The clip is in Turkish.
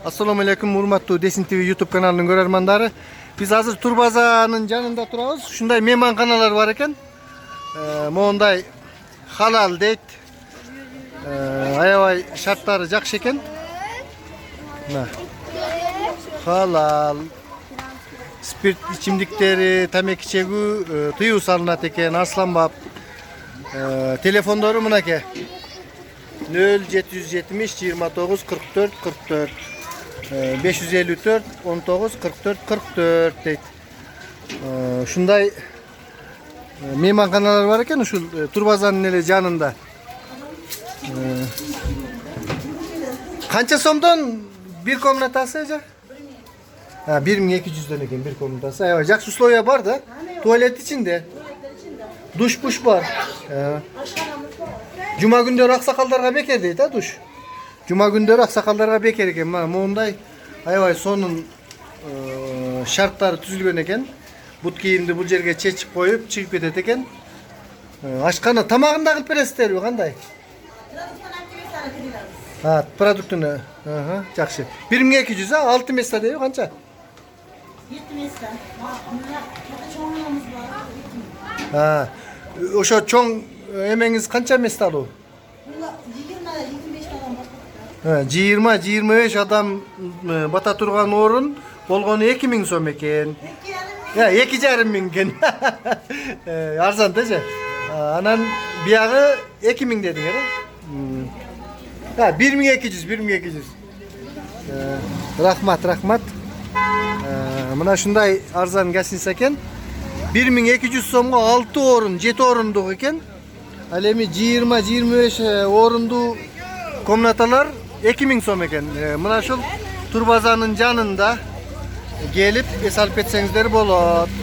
Assalamu alaikum urmatlı Desin TV YouTube kanalının görermanları. Biz hazır Turbaza'nın canında turabız. Şunday mehmanxanalar var eken. Moğunday halal deyt. Ayavay şartları jakşı eken. Halal. Spirt içimlikleri, tamek çegu, tüyü salınat eken, aslanbap. Telefonları mınake. 0770 29 44 44 554 19 44 44 deydi. Şunday mehmanxanalar var eken şu Turbaza'nın ele canında. Kança somdan bir komnatası acaba? Ha 1200'den eken bir komnatası. Evet, jakşı usloya var da tuvalet içinde. Duş puş var. Cuma günleri aksakallarga beker deydi ha duş. Cuma günleri aksakallarga beker eken. Moğunday ayvay sonun şartları tüzülgön eken. But kiyimdi bu жерге çeçip koyup çıkıp etet eken. Aşkana tamagında kılıp beresiz kanday? Ha, produktunu. Jakşı. 1200 ha 6 mesle deyip kança? 7 mesle. Çoğunluğumuz var. Ha. Oşo çoğun emeğiniz kança mesle alı? 20-25 adam bata turgan orun bolgonu 2000 so'm eken. Ya 2,5 ming eken. Arzan teje. Anan biyagı 2000 dedin ya. Ha 1200. Rahmat. Mına şunday arzan gelsin eken. 1200 so'mga 6 orun, 7 orunduk eken. Alemi 20-25 orundu komnatalar 2000 so'm eken. Mına şol Turbaza'nın canında gelip esalp etsеңizdер болот.